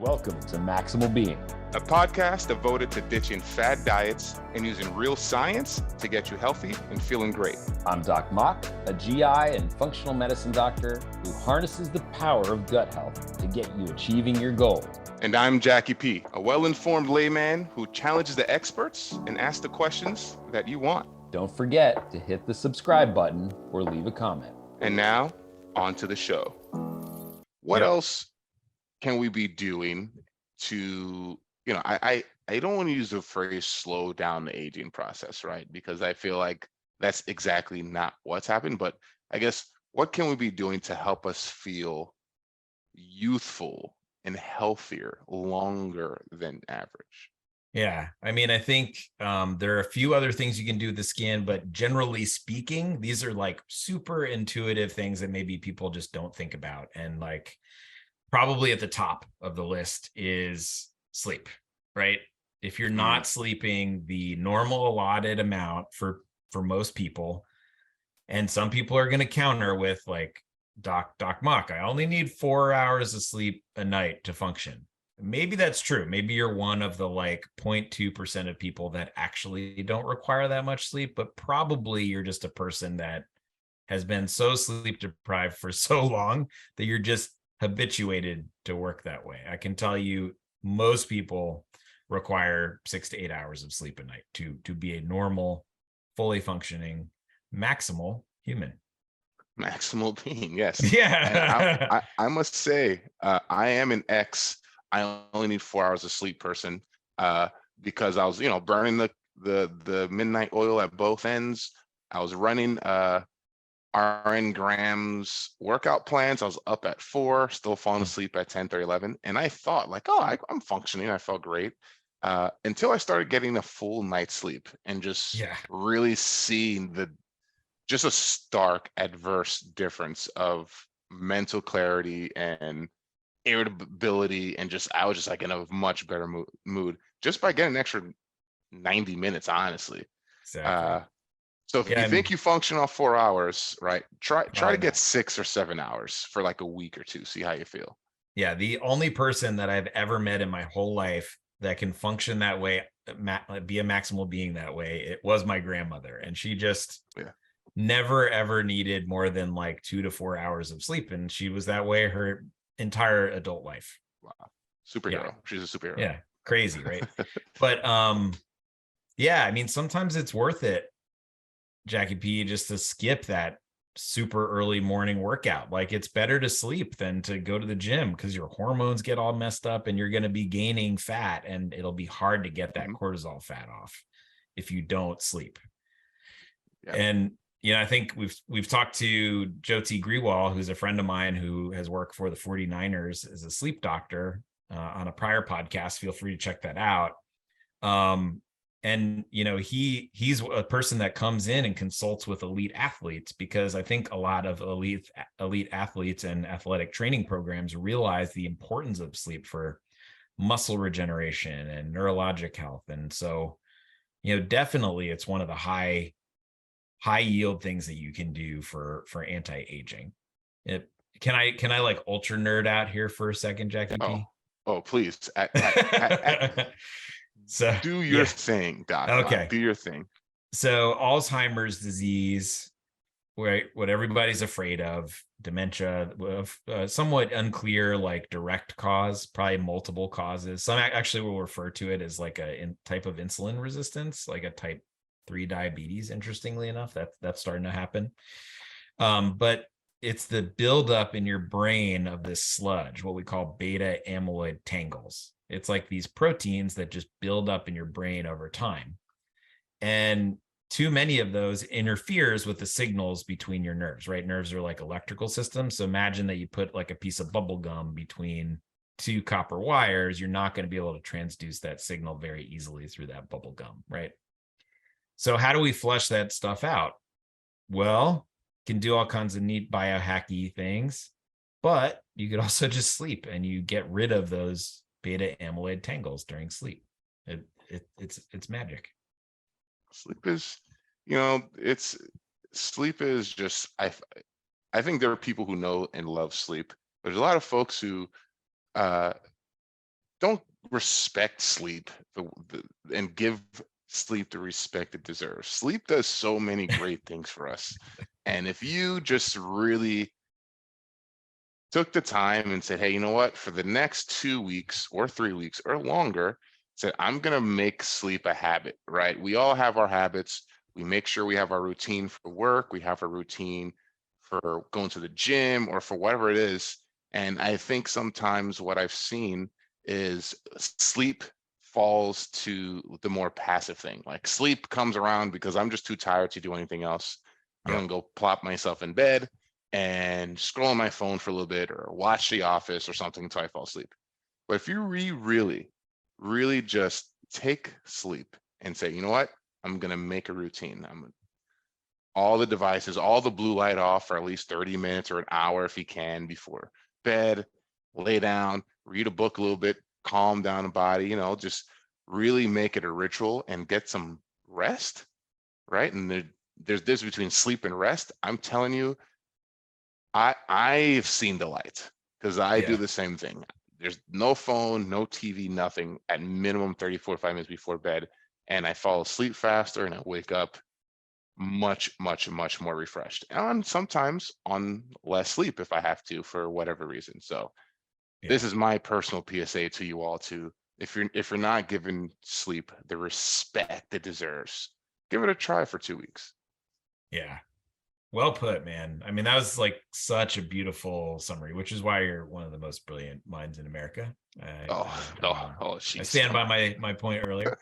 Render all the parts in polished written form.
Welcome to Maximal Being, a podcast devoted to ditching fad diets and using real science to get you healthy and feeling great. I'm Doc Mock, a GI and functional medicine doctor who harnesses the power of gut health to get you achieving your goals. And I'm Jackie P., a well-informed layman who challenges the experts and asks the questions that you want. Don't forget to hit the subscribe button or leave a comment. And now, on to the show. What else can we be doing to, I don't want to use the phrase slow down the aging process, right? Because I feel like that's exactly not what's happened. But I guess what can we be doing to help us feel youthful and healthier longer than average? Yeah, I mean, I think there are a few other things you can do with the skin, but generally speaking, these are like super intuitive things that maybe people just don't think about. And like probably at the top of the list is sleep, right? If you're not sleeping the normal allotted amount for most people, and some people are going to counter with like, Doc Mock, I only need 4 hours of sleep a night to function. Maybe that's true. Maybe you're one of the like 0.2% of people that actually don't require that much sleep, but probably you're just a person that has been so sleep deprived for so long that you're just habituated to work that way. I can tell you most people require 6 to 8 hours of sleep a night to be a normal, fully functioning, maximal human. Maximal being, yes. Yeah. I must say, I am an I only need 4 hours of sleep person, because I was, burning the midnight oil at both ends. I was running RN Graham's workout plans. I was up at 4, still falling asleep at 10, 30, 11. And I thought like, I'm functioning. I felt great. Until I started getting a full night's sleep and just really seeing just a stark adverse difference of mental clarity and irritability. And I was just like in a much better mood just by getting an extra 90 minutes, honestly. Exactly. So if you think you function off 4 hours, right, try to get 6 or 7 hours for like a week or two. See how you feel. Yeah, the only person that I've ever met in my whole life that can function that way, be a maximal being that way, it was my grandmother. And she just never, ever needed more than like 2 to 4 hours of sleep. And she was that way her entire adult life. Wow. Superhero. She's a superhero. Yeah. Crazy, right? But yeah, I mean, sometimes it's worth it, Jackie P, just to skip that super early morning workout. Like it's better to sleep than to go to the gym because your hormones get all messed up and you're going to be gaining fat, and it'll be hard to get that cortisol fat off if you don't sleep. And I think we've talked to Joe T. Grewal, who's a friend of mine who has worked for the 49ers as a sleep doctor on a prior podcast. Feel free to check that out. And he's a person that comes in and consults with elite athletes, because I think a lot of elite athletes and athletic training programs realize the importance of sleep for muscle regeneration and neurologic health. And so, definitely it's one of the high yield things that you can do for anti-aging. Can I like ultra nerd out here for a second, Jackie P? Oh, please. So do your thing, Doc. Okay. Do your thing. So Alzheimer's disease, right? What everybody's afraid of, dementia, somewhat unclear, like direct cause, probably multiple causes. Some actually will refer to it as like a type of insulin resistance, like a type 3 diabetes. Interestingly enough, that's starting to happen. But it's the buildup in your brain of this sludge, what we call beta amyloid tangles. It's like these proteins that just build up in your brain over time. And too many of those interferes with the signals between your nerves, right? Nerves are like electrical systems. So imagine that you put like a piece of bubble gum between 2 copper wires. You're not going to be able to transduce that signal very easily through that bubble gum, right? So how do we flush that stuff out? Well, you can do all kinds of neat biohacky things, but you could also just sleep and you get rid of those beta amyloid tangles during sleep. It's magic. Sleep is, sleep is just, I think there are people who know and love sleep. There's a lot of folks who don't respect sleep and give sleep the respect it deserves. Sleep does so many great things for us. And if you just really took the time and said, hey, you know what, for the next 2 weeks or 3 weeks or longer, said, I'm going to make sleep a habit, right? We all have our habits. We make sure we have our routine for work. We have a routine for going to the gym or for whatever it is. And I think sometimes what I've seen is sleep falls to the more passive thing. Like sleep comes around because I'm just too tired to do anything else. I'm going to go plop myself in bed and scroll on my phone for a little bit or watch The Office or something until I fall asleep. But if you really just take sleep and say, you know what, I'm going to make a routine. All the devices, all the blue light off for at least 30 minutes or an hour if you can before bed, lay down, read a book a little bit, calm down the body, you know, just really make it a ritual and get some rest, right? And there's this between sleep and rest. I'm telling you, I've seen the light because I do the same thing. There's no phone, no TV, nothing at minimum 30, 45 minutes before bed. And I fall asleep faster and I wake up much more refreshed. And sometimes on less sleep if I have to for whatever reason. So this is my personal PSA to you all too. If you're not giving sleep the respect it deserves, give it a try for 2 weeks. Yeah. Well put, man. I mean, that was like such a beautiful summary, which is why you're one of the most brilliant minds in America. I stand by my point earlier.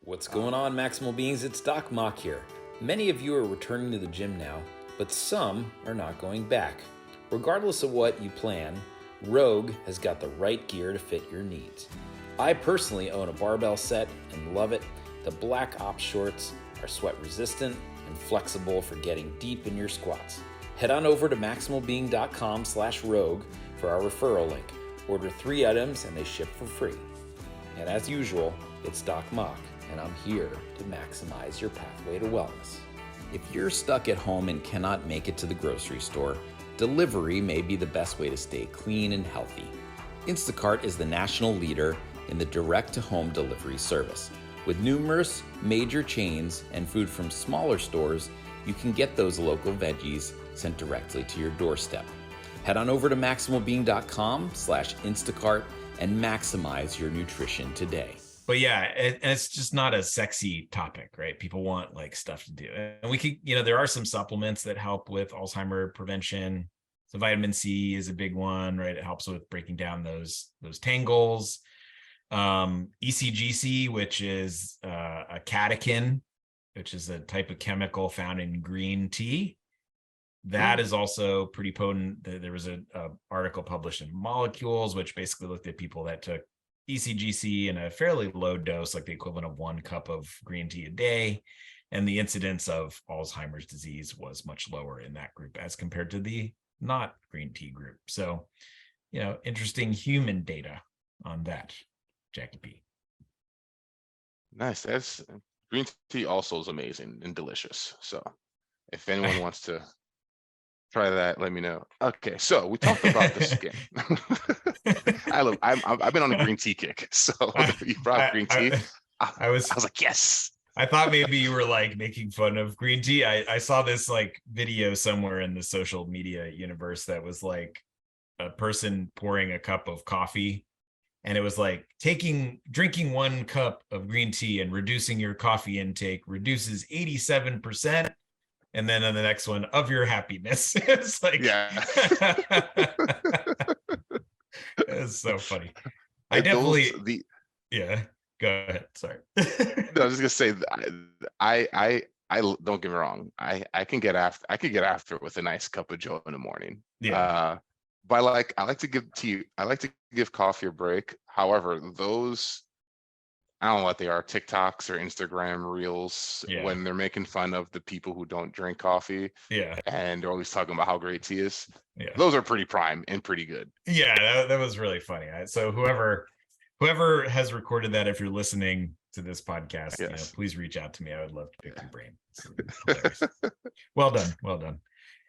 What's going on, Maximal Beings? It's Doc Mock here. Many of you are returning to the gym now, but some are not going back. Regardless of what you plan, Rogue has got the right gear to fit your needs. I personally own a barbell set and love it. The Black Ops shorts are sweat resistant and flexible for getting deep in your squats. Head on over to maximalbeing.com/rogue for our referral link. Order 3 items and they ship for free. And as usual, it's Doc Mock, and I'm here to maximize your pathway to wellness. If you're stuck at home and cannot make it to the grocery store, delivery may be the best way to stay clean and healthy. Instacart is the national leader in the direct-to-home delivery service. With numerous major chains and food from smaller stores, you can get those local veggies sent directly to your doorstep. Head on over to maximalbeing.com/Instacart and maximize your nutrition today. But yeah, it's just not a sexy topic, right? People want like stuff to do. And we could, there are some supplements that help with Alzheimer prevention. So vitamin C is a big one, right? It helps with breaking down those tangles. ECGC, which is a catechin, which is a type of chemical found in green tea. That is also pretty potent. There was an article published in Molecules, which basically looked at people that took ECGC in a fairly low dose, like the equivalent of 1 cup of green tea a day. And the incidence of Alzheimer's disease was much lower in that group as compared to the not green tea group. So, interesting human data on that, Jackie P. Nice. That's green tea also is amazing and delicious. So if anyone wants to try that, let me know. Okay, so we talked about the skin. I've been on a green tea kick. So you brought green tea. I was like, yes. I thought maybe you were like making fun of green tea. I saw this like video somewhere in the social media universe that was like a person pouring a cup of coffee, and it was like drinking 1 cup of green tea and reducing your coffee intake reduces 87%. And then on the next one, of your happiness. It's like, yeah. It's so funny. Yeah, go ahead. Sorry. No, I was just gonna say, I don't get me wrong. I can get after it with a nice cup of Joe in the morning. Yeah. But I like to give coffee a break. However, those, I don't know what they are, TikToks or Instagram reels, when they're making fun of the people who don't drink coffee. Yeah. And they're always talking about how great tea is. Yeah. Those are pretty prime and pretty good. Yeah, that was really funny. So whoever has recorded that, if you're listening to this podcast, please reach out to me. I would love to pick your brain. Well done.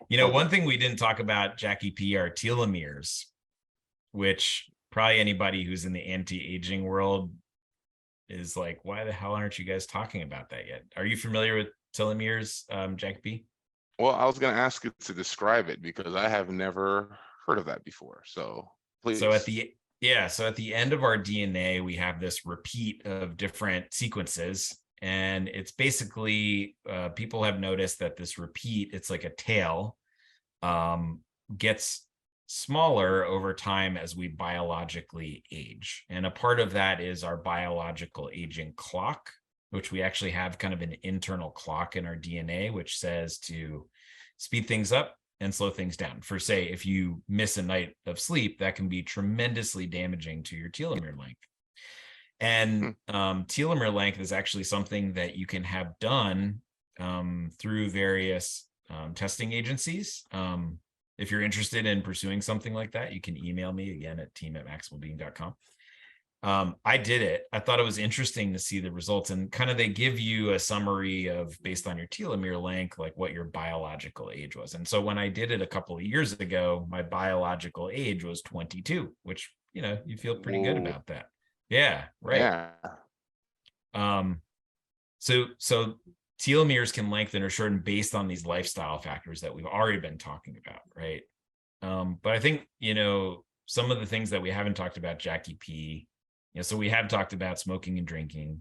One thing we didn't talk about, Jackie P, are telomeres, which probably anybody who's in the anti-aging world is like, why the hell aren't you guys talking about that yet? Are you familiar with telomeres, Jack B? Well, I was going to ask you to describe it because I have never heard of that before. So please. So at the end of our DNA, we have this repeat of different sequences. And it's basically, people have noticed that this repeat, it's like a tail, gets smaller over time as we biologically age. And a part of that is our biological aging clock, which we actually have kind of an internal clock in our DNA, which says to speed things up and slow things down. For say, if you miss a night of sleep, that can be tremendously damaging to your telomere length. And telomere length is actually something that you can have done through various testing agencies. If you're interested in pursuing something like that, you can email me again at team@maximalbeing.com. I did it. I thought it was interesting to see the results, and kind of they give you a summary of, based on your telomere length, like what your biological age was. And so when I did it a couple of years ago, my biological age was 22, which, you know, you feel pretty good about that. Yeah, right. Yeah. So telomeres can lengthen or shorten based on these lifestyle factors that we've already been talking about, right? But I think, you know, some of the things that we haven't talked about, Jackie P, you know, so we have talked about smoking and drinking.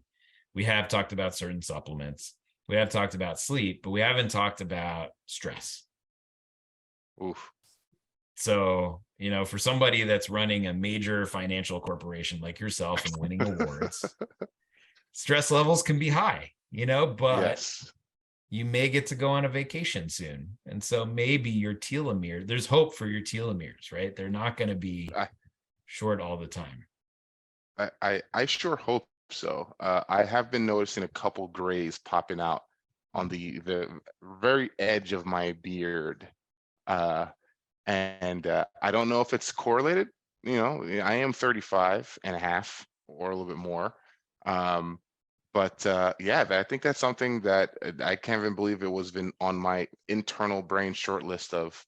We have talked about certain supplements. We have talked about sleep, but we haven't talked about stress. Oof. So, you know, for somebody that's running a major financial corporation like yourself and winning awards, stress levels can be high, you know, but yes, you may get to go on a vacation soon. And so maybe your telomere, there's hope for your telomeres, right? They're not going to be short all the time. I sure hope so. I have been noticing a couple grays popping out on the very edge of my beard. And I don't know if it's correlated. You know, I am 35 and a half or a little bit more. But yeah, I think that's something that I can't even believe it was been on my internal brain short list of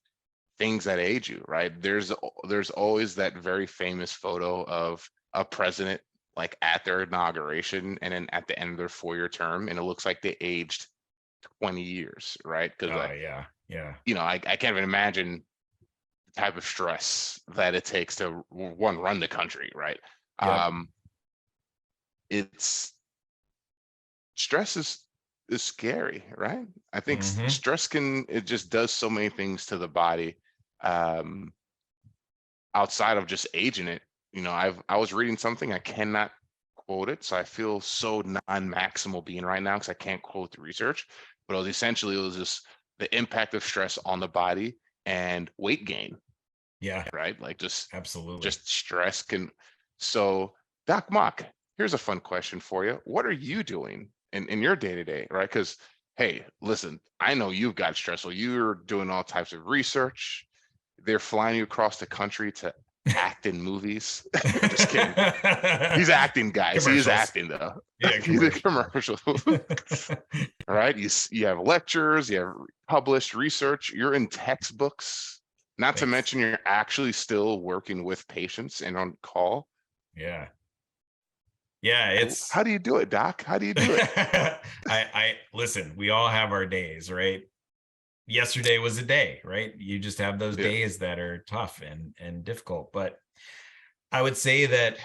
things that age you, right? There's always that very famous photo of a president like at their inauguration and then at the end of their 4-year term, and it looks like they aged 20 years, right? Because yeah. you know, I can't even imagine the type of stress that it takes to run the country, right? Yep. It's stress is scary, right? I think stress it just does so many things to the body, outside of just aging it. You know, I was reading something, I cannot quote it, so I feel so non-maximal being right now because I can't quote the research, but it was just the impact of stress on the body and weight gain. Yeah. Right. Like just absolutely. Just stress can. So Doc Mok, here's a fun question for you. What are you doing in your day-to-day, right? Because hey, listen, I know you've got stressful. You're doing all types of research. They're flying you across the country to act in movies. Just kidding. He's acting, guys. He is acting though. Yeah, he's a commercial. All right. You have lectures, you have published research, you're in textbooks, not to mention you're actually still working with patients and on call. Yeah. It's how do you do it, Doc? How do you do it? I listen, we all have our days, right? Yesterday was a day, right? You just have those days that are tough and difficult. But I would say that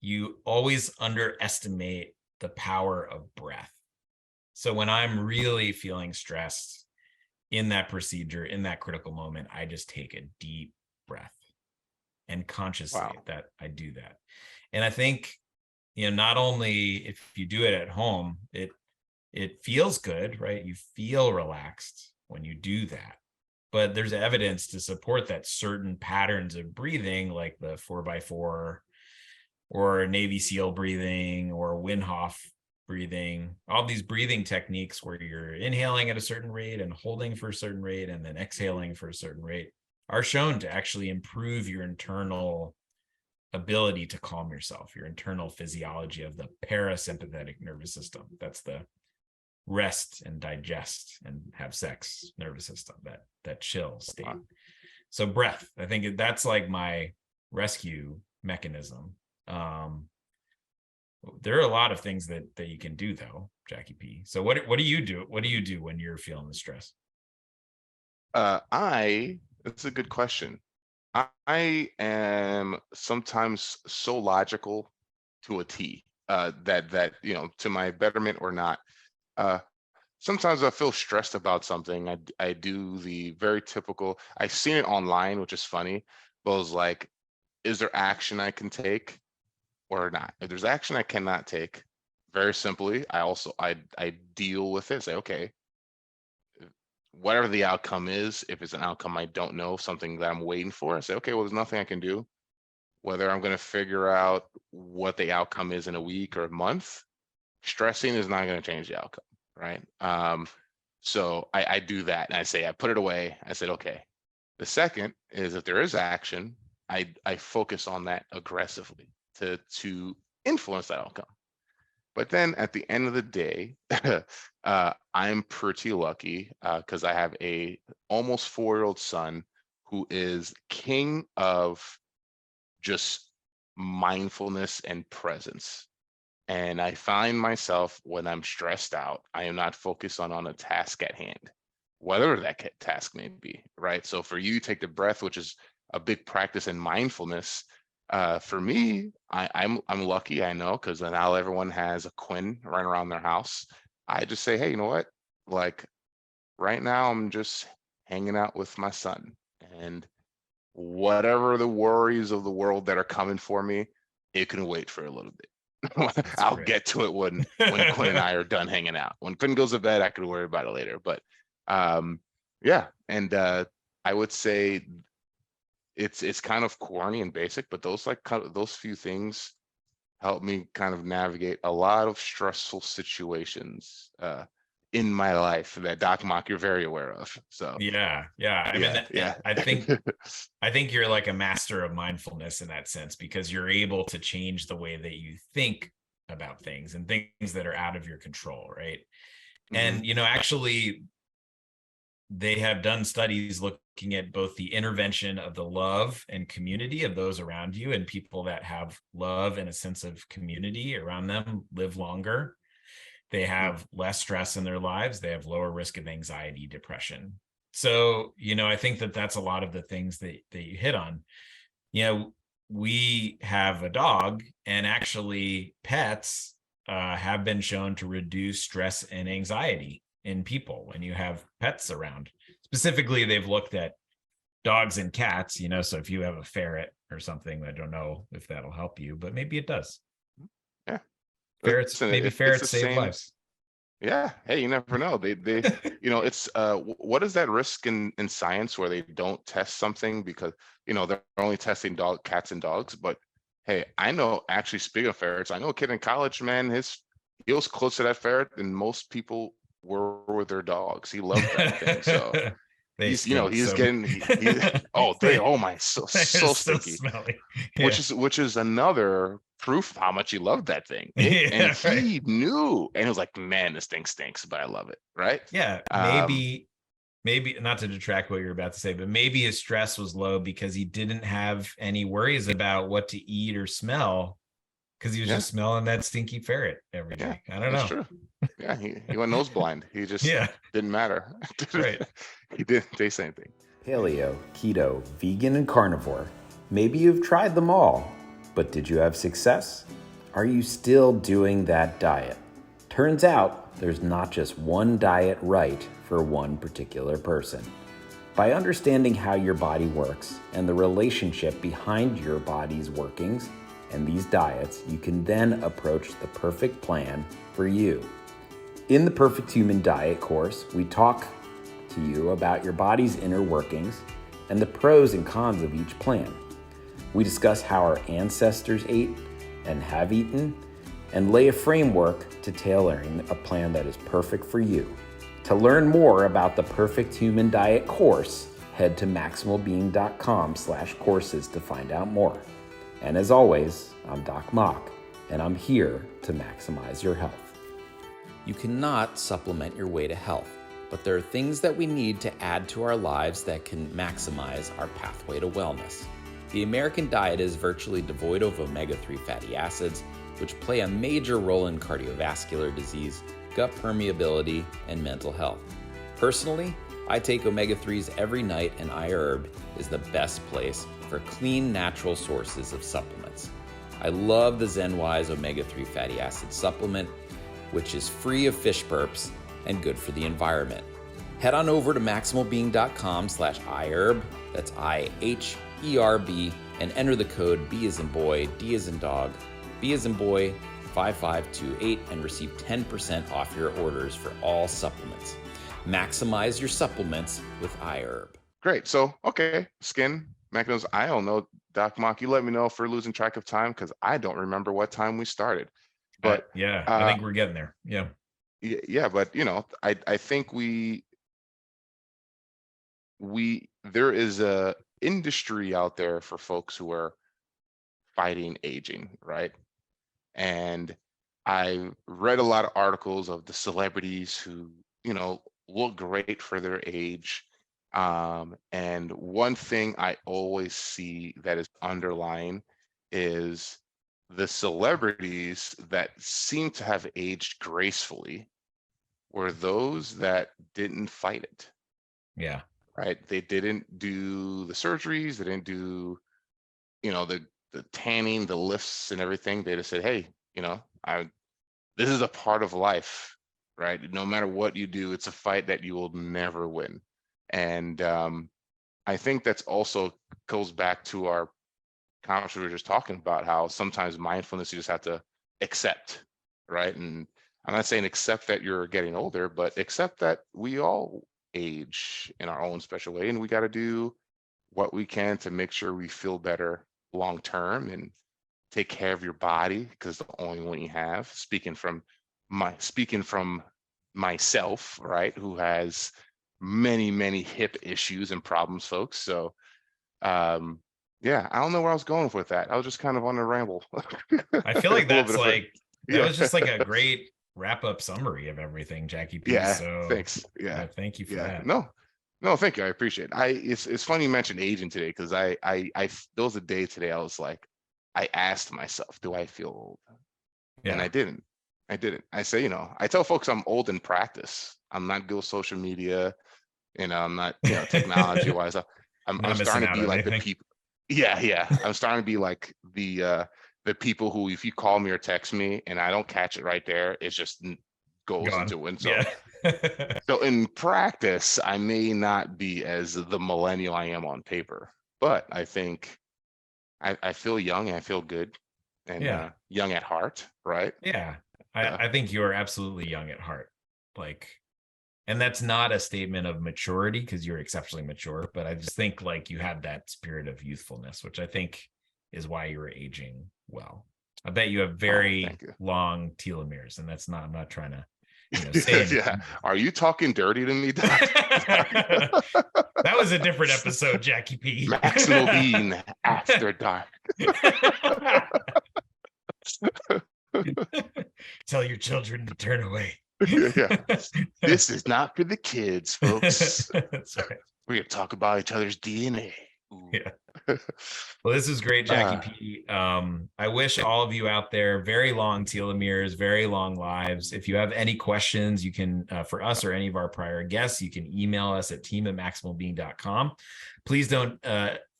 you always underestimate the power of breath. So when I'm really feeling stressed in that procedure, in that critical moment, I just take a deep breath and consciously that I do that. And I think, you know, not only if you do it at home, it feels good, right? You feel relaxed when you do that. But there's evidence to support that certain patterns of breathing, like the 4x4 or Navy SEAL breathing or Wim Hof breathing, all these breathing techniques where you're inhaling at a certain rate and holding for a certain rate and then exhaling for a certain rate, are shown to actually improve your internal ability to calm yourself, your internal physiology of the parasympathetic nervous system. That's the rest and digest and have sex nervous system, that chill state. So breath, I think that's like my rescue mechanism. There are a lot of things that you can do though, Jackie P. So what do you do? What do you do when you're feeling the stress? That's a good question. I am sometimes so logical to a T, that to my betterment or not. Sometimes I feel stressed about something. I do the very typical. I've seen it online, which is funny, but it was like, is there action I can take or not? If there's action I cannot take, very simply, I deal with it. Say, okay, whatever the outcome is, if it's an outcome I don't know, something that I'm waiting for, I say, okay, well, there's nothing I can do. Whether I'm going to figure out what the outcome is in a week or a month, stressing is not going to change the outcome, right? So I do that, and I put it away. I said, okay. The second is, if there is action, I focus on that aggressively to influence that outcome. But then at the end of the day, I'm pretty lucky because I have a almost 4-year-old son who is king of just mindfulness and presence. And I find myself, when I'm stressed out, I am not focused on a task at hand, whatever that task may be, right? So for you, take the breath, which is a big practice in mindfulness. For me, I'm lucky, I know, because now everyone has a Quinn running around their house. I just say, hey, you know what? Like right now, I'm just hanging out with my son, and whatever the worries of the world that are coming for me, it can wait for a little bit. I'll get to it when Quinn and I are done hanging out. When Quinn goes to bed, I can worry about it later. But yeah, and I would say it's kind of corny and basic, but those few things help me kind of navigate a lot of stressful situations in my life that Doc Mok, you're very aware of. So yeah. I mean, I think you're like a master of mindfulness in that sense, because you're able to change the way that you think about things and things that are out of your control, right? And actually, they have done studies looking at both the intervention of the love and community of those around you, and people that have love and a sense of community around them live longer. They have less stress in their lives. They have lower risk of anxiety, depression. So, I think that that's a lot of the things that you hit on. We have a dog, and actually pets have been shown to reduce stress and anxiety in people when you have pets around. Specifically, they've looked at dogs and cats, so if you have a ferret or something, I don't know if that'll help you, but maybe it does. Yeah. Ferrets save lives. Yeah. Hey, you never know. They it's what is that risk in science where they don't test something because they're only testing cats and dogs? But hey, I know, actually, speaking of ferrets, I know a kid in college, man, he was close to that ferret than most people were with their dogs. He loved that thing. So he's getting so stinky. Smelly. Yeah. Which is another proof of how much he loved that thing. He knew, and he was like, man, this thing stinks, but I love it, right? Yeah. Maybe not to detract what you're about to say, but maybe his stress was low because he didn't have any worries about what to eat or smell, because he was just smelling that stinky ferret every day. I don't know. That's true. Yeah, he went nose blind. He just didn't matter. Right. He didn't taste anything. Paleo, keto, vegan, and carnivore. Maybe you've tried them all, but did you have success? Are you still doing that diet? Turns out there's not just one diet right for one particular person. By understanding how your body works and the relationship behind your body's workings and these diets, you can then approach the perfect plan for you. In the Perfect Human Diet course, we talk to you about your body's inner workings and the pros and cons of each plan. We discuss how our ancestors ate and have eaten, and lay a framework to tailoring a plan that is perfect for you. To learn more about the Perfect Human Diet course, head to maximalbeing.com/courses to find out more. And as always, I'm Doc Mok, and I'm here to maximize your health. You cannot supplement your way to health, but there are things that we need to add to our lives that can maximize our pathway to wellness. The American diet is virtually devoid of omega-3 fatty acids, which play a major role in cardiovascular disease, gut permeability, and mental health. Personally, I take omega-3s every night, and iHerb is the best place for clean, natural sources of supplements. I love the ZenWise omega-3 fatty acid supplement, which is free of fish burps and good for the environment. Head on over to maximalbeing.com/iHerb, that's IHERB, and enter the code B as in boy, D as in dog, B as in boy, 5528, and receive 10% off your orders for all supplements. Maximize your supplements with iHerb. Great. So, okay, skin mechanisms. I don't know, Doc Mock, you let me know if we're losing track of time, because I don't remember what time we started. But yeah, I think we're getting there. Yeah. Yeah, but I think there is a industry out there for folks who are fighting aging, right? And I read a lot of articles of the celebrities who, look great for their age. And one thing I always see that is underlying is the celebrities that seem to have aged gracefully were those that didn't fight it. Yeah. Right. They didn't do the surgeries. They didn't do, the tanning, the lifts and everything. They just said, hey, this is a part of life, right? No matter what you do, it's a fight that you will never win. And I think that's also goes back to our conversation we were just talking about, how sometimes mindfulness you just have to accept, right? And I'm not saying accept that you're getting older, but accept that we all age in our own special way, and we got to do what we can to make sure we feel better long term and take care of your body, because the only one you have. Speaking from myself, right, who has many hip issues and problems, folks. So yeah, I don't know where I was going with that. I was just kind of on a ramble. I feel like that's like that yeah. was just like a great wrap-up summary of everything, Jackie P. Yeah, so thanks. Yeah, thank you for yeah. that. No, thank you. I appreciate it. It's funny you mentioned aging today, because I there was a day today I was like, I asked myself, do I feel old? Yeah. And I didn't. I say, I tell folks I'm old in practice. I'm not good with social media. I'm not, technology wise. I'm starting to be like the people. Yeah. I'm starting to be like the people who, if you call me or text me and I don't catch it right there, it just goes into it. So, yeah. So in practice, I may not be as the millennial I am on paper, but I think I feel young and I feel good and young at heart, right? Yeah. I think you're absolutely young at heart. And that's not a statement of maturity, because you're exceptionally mature, but I just think you have that spirit of youthfulness, which I think is why you're aging well. I bet you have very long telomeres, and that's not, I'm not trying to, say yeah. Are you talking dirty to me, Doc? That was a different episode, Jackie P. Maximal Being After Dark. Tell your children to turn away. Yeah. This is not for the kids, folks. That's right. We're gonna talk about each other's DNA. Ooh. Yeah. Well, this is great, Jackie P. I wish all of you out there very long telomeres, very long lives. If you have any questions, you can, for us or any of our prior guests, you can email us at team@maximalbeing.com. Please don't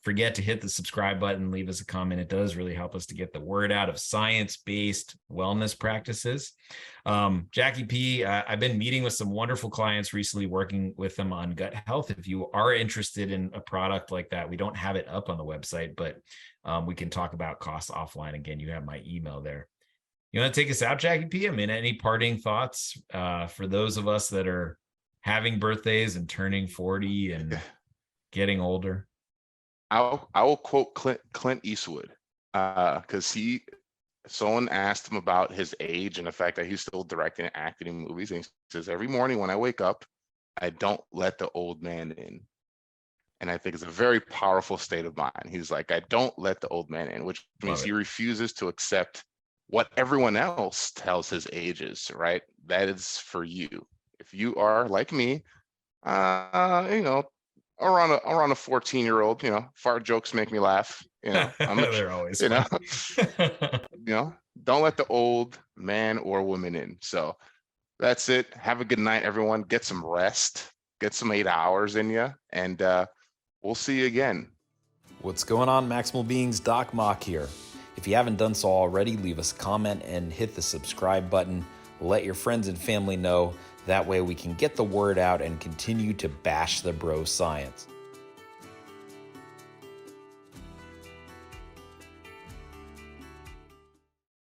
forget to hit the subscribe button, leave us a comment. It does really help us to get the word out of science-based wellness practices. Jackie P, I've been meeting with some wonderful clients recently, working with them on gut health. If you are interested in a product like that, we don't have it up on the website, but we can talk about costs offline. Again, you have my email there. You want to take us out, Jackie P? I mean, any parting thoughts for those of us that are having birthdays and turning 40 and getting older? I will quote Clint Eastwood, because someone asked him about his age and the fact that he's still directing and acting in movies, and he says, every morning when I wake up, I don't let the old man in. And I think it's a very powerful state of mind. He's like, I don't let the old man in, which means he refuses to accept what everyone else tells his age is, right? That is for you. If you are like me, around a 14-year-old, fart jokes make me laugh, They're always you know, fun. don't let the old man or woman in. So that's it. Have a good night, everyone. Get some rest, get some 8 hours in you, and we'll see you again. What's going on, Maximal Beings? Doc Mock here. If you haven't done so already, leave us a comment and hit the subscribe button. Let your friends and family know. That way we can get the word out and continue to bash the bro science.